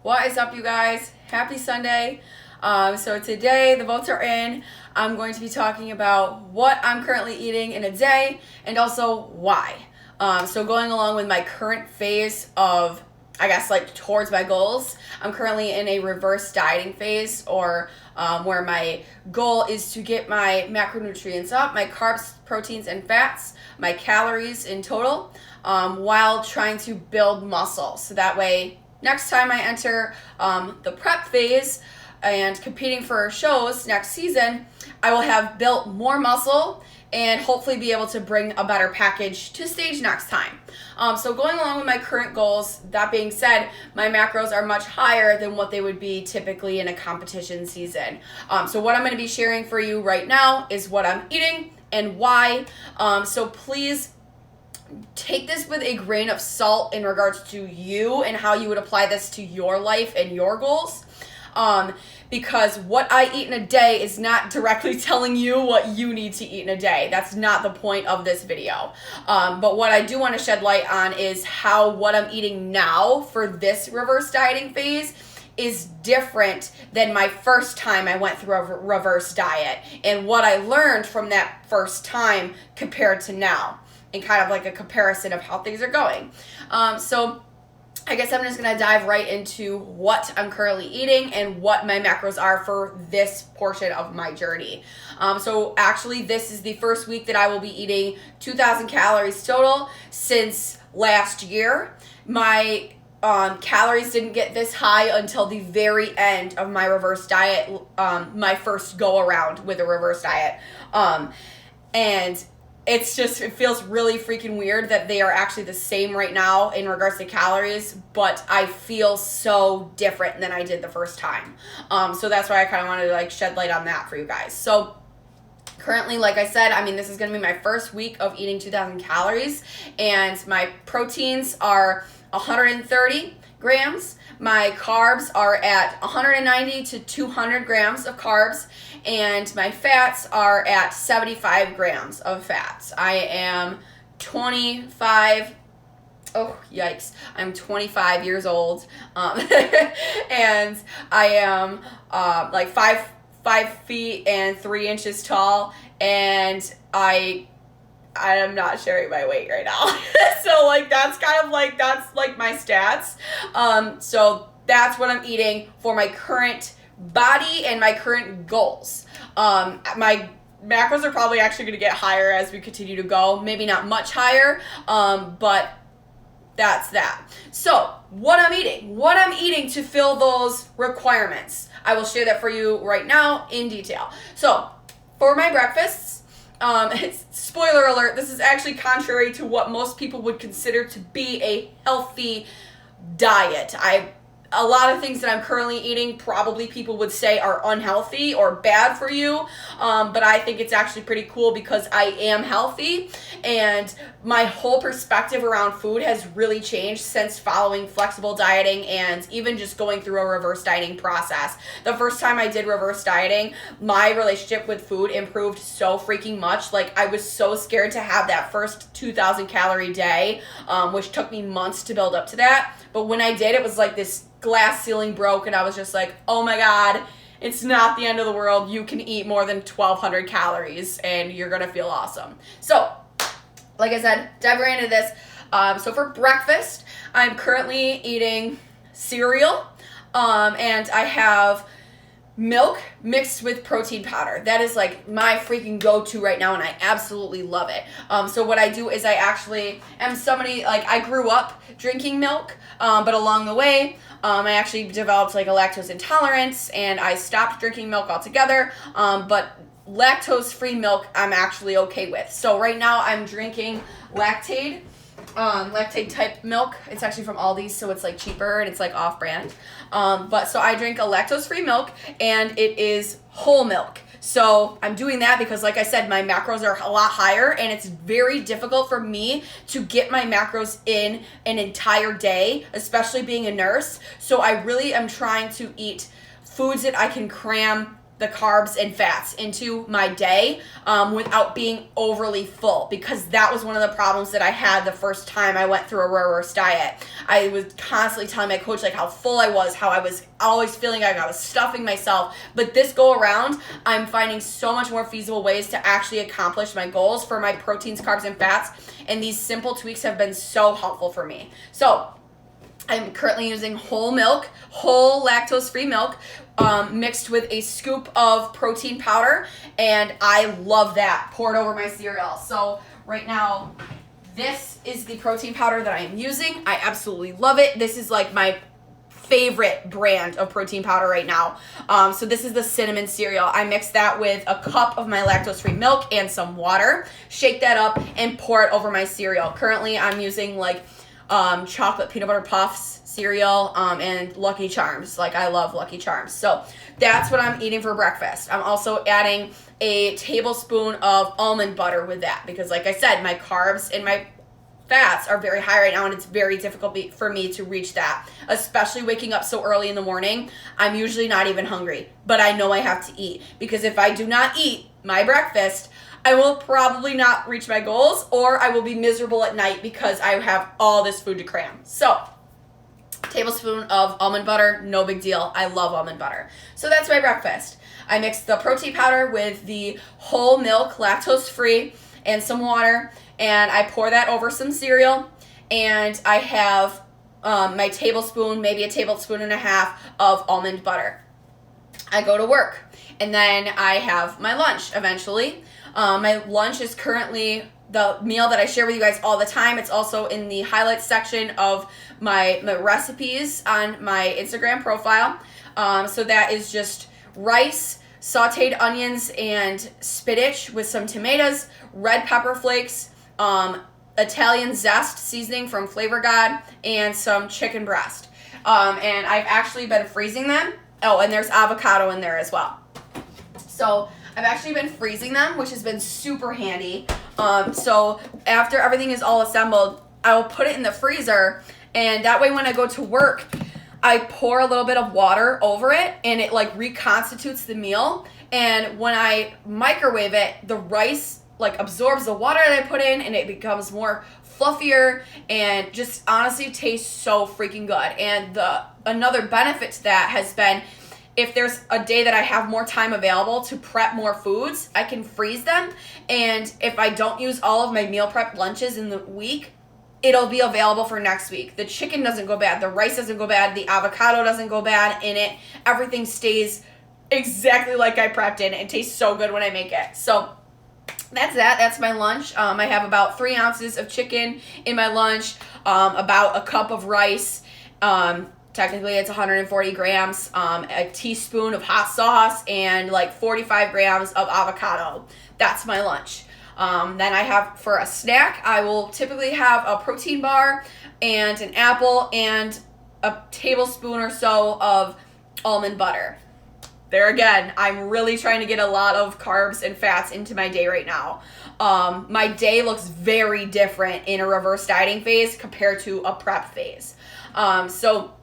What is up, you guys? Happy Sunday. So today the votes are in. I'm going to be talking about what I'm currently eating in a day and also why. So going along with my current phase of, I guess, like towards my goals, I'm currently in a reverse dieting phase, or where my goal is to get my macronutrients up, my carbs, proteins, and fats, my calories in total, while trying to build muscle. So that way, next time I enter the prep phase and competing for shows next season, I will have built more muscle and hopefully be able to bring a better package to stage next time. So going along with my current goals, that being said, my macros are much higher than what they would be typically in a competition season. So what I'm going to be sharing for you right now is what I'm eating and why. So please take this with a grain of salt in regards to you and how you would apply this to your life and your goals. Because what I eat in a day is not directly telling you what you need to eat in a day. That's not the point of this video. But what I do want to shed light on is how what I'm eating now for this reverse dieting phase is different than my first time I went through a reverse diet, and what I learned from that first time compared to now, and kind of like a comparison of how things are going. So I guess I'm just going to dive right into what I'm currently eating and what my macros are for this portion of my journey. So actually, this is the first week that I will be eating 2,000 calories total since last year. My calories didn't get this high until the very end of my reverse diet, my first go around with a reverse diet. And it feels really freaking weird that they are actually the same right now in regards to calories, but I feel so different than I did the first time. So that's why I kind of wanted to shed light on that for you guys. So currently, like I said, this is going to be my first week of eating 2,000 calories, and my proteins are 130 grams. My carbs are at 190 to 200 grams of carbs, and my fats are at 75 grams of fats. I am 25. Oh, yikes. I'm 25 years old. And I am like 5 feet and 3 inches tall, and I am not sharing my weight right now. So that's my stats. So that's what I'm eating for my current body and my current goals. My macros are probably actually going to get higher as we continue to go. Maybe not much higher, but that's that. So what I'm eating to fill those requirements, I will share that for you right now in detail. So for my breakfasts, spoiler alert, this is actually contrary to what most people would consider to be a healthy diet. A lot of things that I'm currently eating probably people would say are unhealthy or bad for you, but I think it's actually pretty cool because I am healthy, and my whole perspective around food has really changed since following flexible dieting and even just going through a reverse dieting process. The first time I did reverse dieting, my relationship with food improved so freaking much. I was so scared to have that first 2,000 calorie day, which took me months to build up to that. But when I did, it was like this glass ceiling broke, and I was just like, oh my God, it's not the end of the world. You can eat more than 1,200 calories and you're gonna feel awesome. So like I said, dive right into this. So for breakfast, I'm currently eating cereal, and I have milk mixed with protein powder. That is my freaking go-to right now, and I absolutely love it. So what I do is I actually am somebody, I grew up drinking milk, but along the way, I actually developed a lactose intolerance, and I stopped drinking milk altogether, but lactose-free milk I'm actually okay with. So right now I'm drinking lactate type milk. It's actually from Aldi's, so it's cheaper and it's off-brand. But so I drink a lactose-free milk, and it is whole milk. So I'm doing that because, like I said, my macros are a lot higher, and it's very difficult for me to get my macros in an entire day, especially being a nurse. So I really am trying to eat foods that I can cram the carbs and fats into my day without being overly full, because that was one of the problems that I had the first time I went through a reverse diet. I was constantly telling my coach like how full I was, how I was always feeling like I was stuffing myself. But this go around, I'm finding so much more feasible ways to actually accomplish my goals for my proteins, carbs, and fats. And these simple tweaks have been so helpful for me. So I'm currently using whole milk, whole lactose-free milk, mixed with a scoop of protein powder, and I love that poured over my cereal. So right now, this is the protein powder that I am using. I absolutely love it. This is like my favorite brand of protein powder right now. So this is the cinnamon cereal. I mix that with a cup of my lactose-free milk and some water, shake that up, and pour it over my cereal. Currently, I'm using like chocolate peanut butter puffs cereal and Lucky Charms. Like, I love Lucky Charms. So that's what I'm eating for breakfast. I'm also adding a tablespoon of almond butter with that, because like I said, my carbs and my fats are very high right now, and it's very difficult for me to reach that, especially waking up so early in the morning. I'm usually not even hungry, but I know I have to eat, because if I do not eat my breakfast, I will probably not reach my goals, or I will be miserable at night because I have all this food to cram. So, tablespoon of almond butter, no big deal. I love almond butter. So that's my breakfast. I mix the protein powder with the whole milk, lactose-free, and some water, and I pour that over some cereal, and I have my tablespoon, maybe a tablespoon and a half of almond butter. I go to work, and then I have my lunch eventually. My lunch is currently the meal that I share with you guys all the time. It's also in the highlights section of my recipes on my Instagram profile. So that is just rice, sauteed onions and spinach with some tomatoes, red pepper flakes, Italian zest seasoning from Flavor God, and some chicken breast. And I've actually been freezing them. Oh, and there's avocado in there as well. So I've actually been freezing them, which has been super handy. So after everything is all assembled, I will put it in the freezer, and that way when I go to work, I pour a little bit of water over it, and it like reconstitutes the meal. And when I microwave it, the rice like absorbs the water that I put in, and it becomes more fluffier and just honestly tastes so freaking good. And another benefit to that has been, if there's a day that I have more time available to prep more foods, I can freeze them. And if I don't use all of my meal prep lunches in the week, it'll be available for next week. The chicken doesn't go bad. The rice doesn't go bad. The avocado doesn't go bad in it. Everything stays exactly like I prepped it. It tastes so good when I make it. So that's that. That's my lunch. I have about 3 ounces of chicken in my lunch, about a cup of rice. Technically, it's 140 grams, a teaspoon of hot sauce, and like 45 grams of avocado. That's my lunch. Then I have, for a snack, I will typically have a protein bar and an apple and a tablespoon or so of almond butter. There again, I'm really trying to get a lot of carbs and fats into my day right now. My day looks very different in a reverse dieting phase compared to a prep phase. So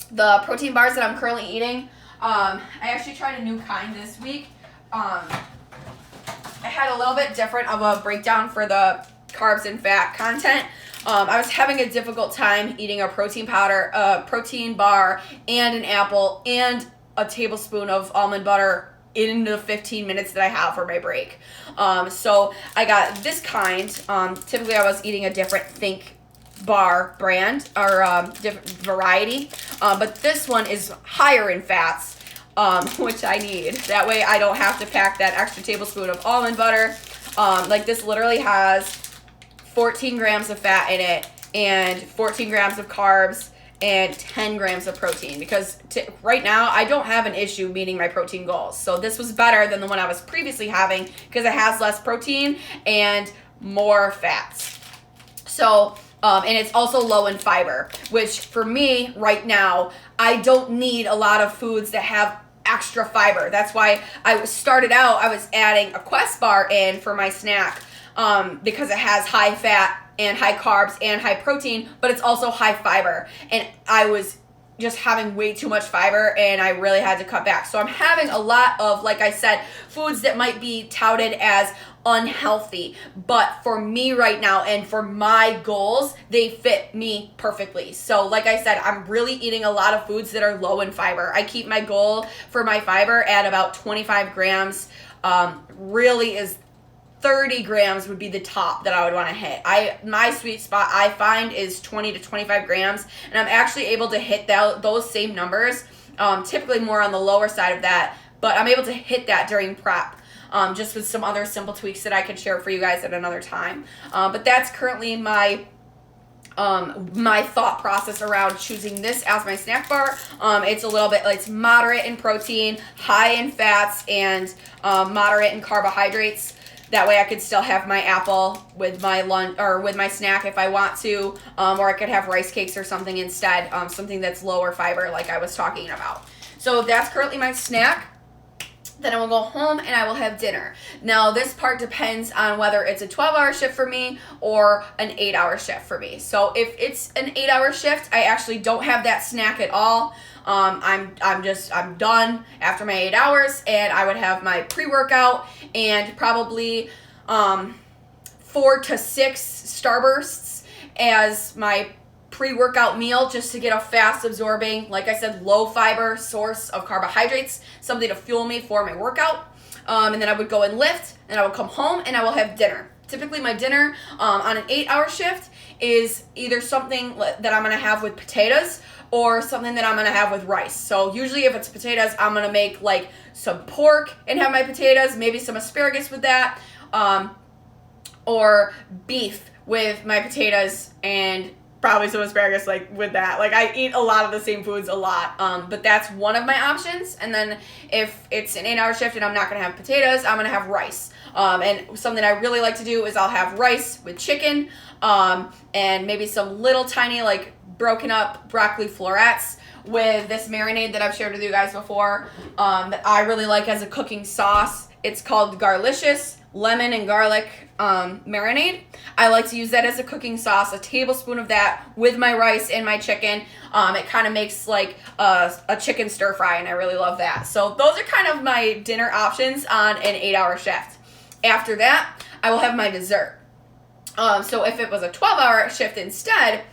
the protein bars that I'm currently eating, I actually tried a new kind this week. I had a little bit different of a breakdown for the carbs and fat content. I was having a difficult time eating a protein powder, a protein bar, and an apple, and a tablespoon of almond butter in the 15 minutes that I have for my break. So I got this kind. Typically I was eating a different Think bar brand or different variety, but this one is higher in fats, which I need. That way I don't have to pack that extra tablespoon of almond butter. Like, this literally has 14 grams of fat in it and 14 grams of carbs and 10 grams of protein, because right now I don't have an issue meeting my protein goals. So this was better than the one I was previously having because it has less protein and more fats. So and it's also low in fiber, which for me right now, I don't need a lot of foods that have extra fiber. That's why I started out, I was adding a Quest bar in for my snack, because it has high fat and high carbs and high protein, but it's also high fiber. And I was just having way too much fiber, and I really had to cut back. So I'm having a lot of, like I said, foods that might be touted as unhealthy, but for me right now and for my goals, they fit me perfectly. So like I said, I'm really eating a lot of foods that are low in fiber. I keep my goal for my fiber at about 25 grams. Really is 30 grams would be the top that I would want to hit. My sweet spot, I find, is 20 to 25 grams, and I'm actually able to hit those same numbers, typically more on the lower side of that, but I'm able to hit that during prep, just with some other simple tweaks that I could share for you guys at another time. But that's currently my thought process around choosing this as my snack bar. It's moderate in protein, high in fats, and moderate in carbohydrates. That way I could still have my apple with my lunch or with my snack if I want to, or I could have rice cakes or something instead, something that's lower fiber like I was talking about. So that's currently my snack. Then I will go home and I will have dinner. Now this part depends on whether it's a 12-hour shift for me or an 8-hour shift for me. So if it's an 8-hour shift, I actually don't have that snack at all. I'm done after my 8 hours, and I would have my pre-workout and probably 4 to 6 Starbursts as my pre-workout meal, just to get a fast absorbing, like I said, low fiber source of carbohydrates, something to fuel me for my workout. And then I would go and lift, and I would come home and I will have dinner. Typically my dinner on an 8-hour shift is either something that I'm going to have with potatoes or something that I'm going to have with rice. So usually if it's potatoes, I'm going to make like some pork and have my potatoes, maybe some asparagus with that, or beef with my potatoes and probably some asparagus like with that. Like I eat a lot of the same foods a lot, but that's one of my options. And then if it's an 8-hour shift and I'm not going to have potatoes, I'm going to have rice. And something I really like to do is I'll have rice with chicken, and maybe some little tiny like broken up broccoli florets with this marinade that I've shared with you guys before, that I really like as a cooking sauce. It's called Garlicious lemon and garlic marinade. I like to use that as a cooking sauce, a tablespoon of that with my rice and my chicken. It kind of makes like a chicken stir fry, and I really love that. So those are kind of my dinner options on an 8-hour shift. After that, I will have my dessert. So if it was a 12-hour shift instead,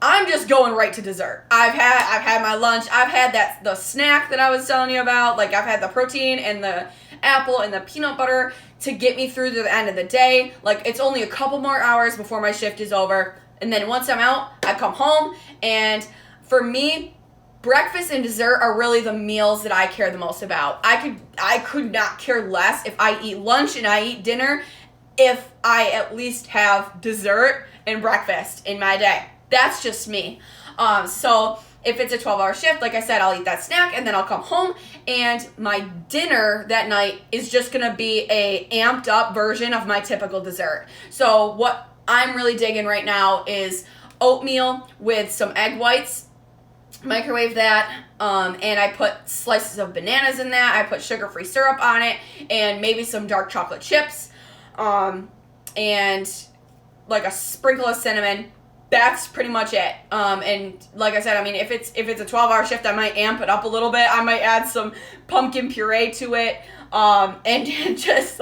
I'm just going right to dessert. I've had my lunch. I've had the snack that I was telling you about. Like I've had the protein and the apple and the peanut butter to get me through to the end of the day. Like it's only a couple more hours before my shift is over. And then once I'm out, I come home. And for me, breakfast and dessert are really the meals that I care the most about. I could not care less if I eat lunch and I eat dinner if I at least have dessert and breakfast in my day. That's just me. So if it's a 12-hour shift, like I said, I'll eat that snack and then I'll come home, and my dinner that night is just going to be a amped up version of my typical dessert. So what I'm really digging right now is oatmeal with some egg whites. Microwave that, and I put slices of bananas in that. I put sugar-free syrup on it and maybe some dark chocolate chips, and like a sprinkle of cinnamon. That's pretty much it. And like I said, I mean, if it's a 12-hour shift, I might amp it up a little bit. I might add some pumpkin puree to it, and just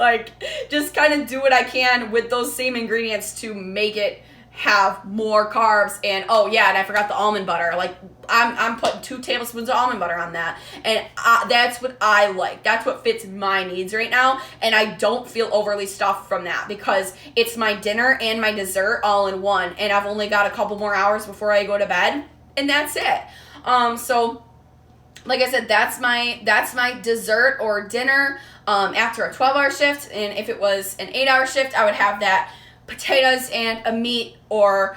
kind of do what I can with those same ingredients to make it have more carbs. And oh yeah, and I forgot the almond butter. Like I'm putting 2 tablespoons of almond butter on that, and that's what I like. That's what fits my needs right now, and I don't feel overly stuffed from that because it's my dinner and my dessert all in one, and I've only got a couple more hours before I go to bed, and that's it. So like I said, that's my dessert or dinner after a 12-hour shift. And if it was an 8-hour shift, I would have that potatoes and a meat, or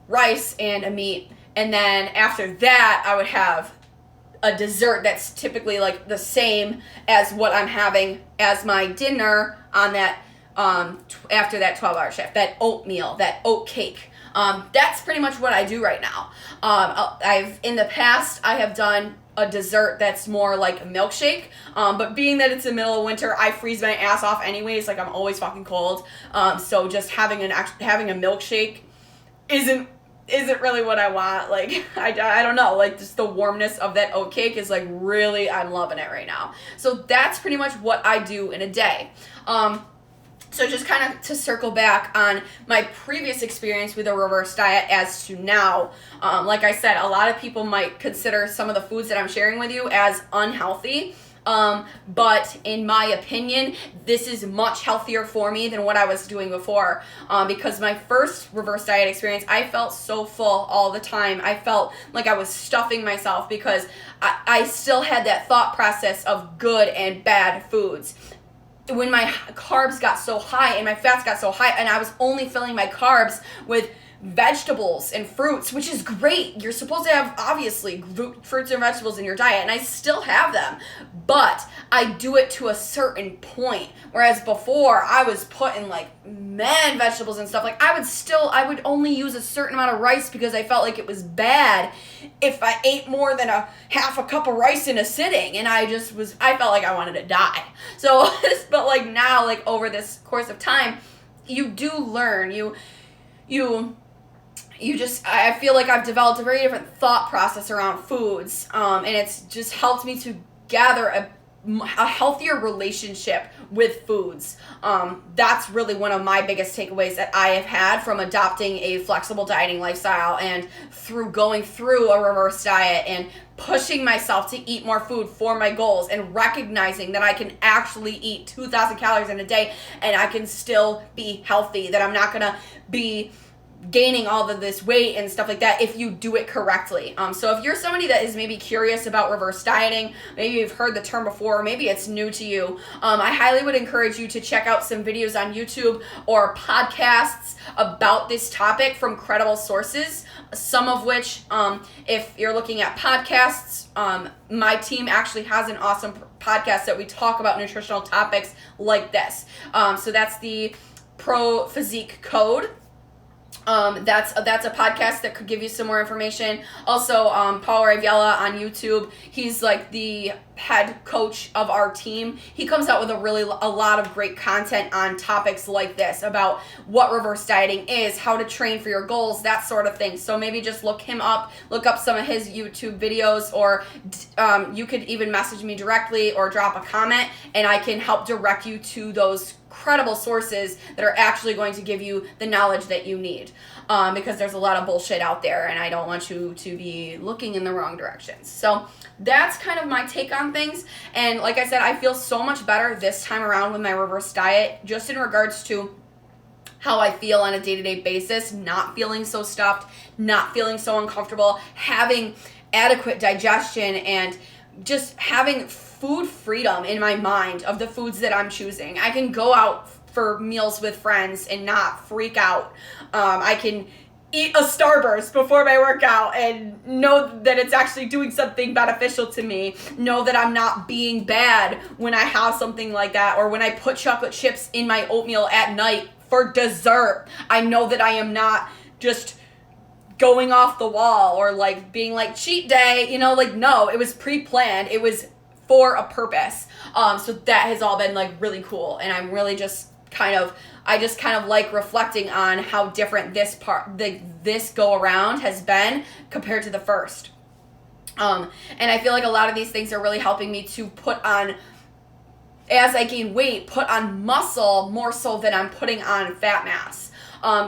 rice and a meat. And then after that, I would have a dessert that's typically like the same as what I'm having as my dinner on that after that 12-hour shift, that oatmeal, that oat cake. That's pretty much what I do right now. In the past, I have done a dessert that's more like a milkshake, but being that it's the middle of winter, I freeze my ass off anyways. Like I'm always fucking cold, so just having a milkshake isn't isn't really what I want. Like, I don't know, like, just the warmness of that oat cake is, like, really, I'm loving it right now. So that's pretty much what I do in a day. So just kind of to circle back on my previous experience with a reverse diet as to now, like I said, a lot of people might consider some of the foods that I'm sharing with you as unhealthy. But in my opinion, this is much healthier for me than what I was doing before. Because my first reverse diet experience, I felt so full all the time. I felt like I was stuffing myself because I still had that thought process of good and bad foods. When my carbs got so high and my fats got so high, and I was only filling my carbs with vegetables and fruits, which is great. You're supposed to have, obviously, fruits and vegetables in your diet, and I still have them, but I do it to a certain point, whereas before I was putting like mad vegetables and stuff. Like, I would only use a certain amount of rice because I felt like it was bad if I ate more than a half a cup of rice in a sitting, and I felt like I wanted to die. So, but like now, like over this course of time, you do learn, I feel like I've developed a very different thought process around foods, and it's just helped me to gather a healthier relationship with foods. That's really one of my biggest takeaways that I have had from adopting a flexible dieting lifestyle and through going through a reverse diet and pushing myself to eat more food for my goals and recognizing that I can actually eat 2,000 calories in a day and I can still be healthy, that I'm not going to be gaining all of this weight and stuff like that if you do it correctly. So if you're somebody that is maybe curious about reverse dieting, maybe you've heard the term before, maybe it's new to you, I highly would encourage you to check out some videos on YouTube or podcasts about this topic from credible sources, some of which, if you're looking at podcasts, my team actually has an awesome podcast that we talk about nutritional topics like this. So that's the Pro Physique Code. That's a podcast that could give you some more information. Also, Paul Raviella on YouTube, he's like the head coach of our team. He comes out with a lot of great content on topics like this about what reverse dieting is, how to train for your goals, that sort of thing. So maybe just look up some of his YouTube videos, or you could even message me directly or drop a comment, and I can help direct you to those credible sources that are actually going to give you the knowledge that you need, because there's a lot of bullshit out there and I don't want you to be looking in the wrong directions. So that's kind of my take on things, and like I said, I feel so much better this time around with my reverse diet, just in regards to how I feel on a day-to-day basis, not feeling so stuffed, not feeling so uncomfortable, having adequate digestion, and just having food freedom in my mind of the foods that I'm choosing. I can go out for meals with friends and not freak out. I can eat a Starburst before my workout and know that it's actually doing something beneficial to me. Know that I'm not being bad when I have something like that, or when I put chocolate chips in my oatmeal at night for dessert. I know that I am not just going off the wall or like being like cheat day, like no, it was pre-planned. It was for a purpose. So that has all been like really cool, and I'm really just kind of like reflecting on how different this go around has been compared to the first. And I feel like a lot of these things are really helping me to put on, as I gain weight, put on muscle more so than I'm putting on fat mass.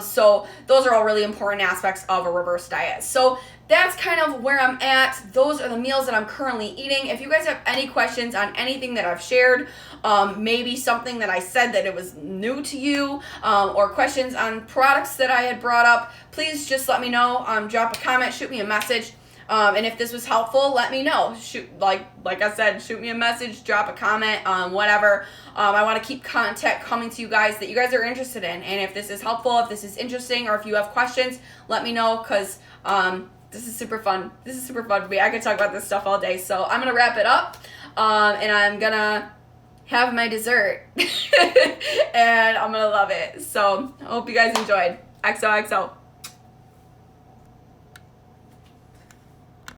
So those are all really important aspects of a reverse diet. So that's kind of where I'm at. Those are the meals that I'm currently eating. If you guys have any questions on anything that I've shared, maybe something that I said that it was new to you, or questions on products that I had brought up, please just let me know. Drop a comment, shoot me a message. And if this was helpful, let me know. Like I said, shoot me a message, drop a comment, whatever. I want to keep content coming to you guys that you guys are interested in. And if this is helpful, if this is interesting, or if you have questions, let me know, because this is super fun. This is super fun for me. I could talk about this stuff all day. So I'm going to wrap it up, and I'm going to have my dessert. And I'm going to love it. So I hope you guys enjoyed. XOXO.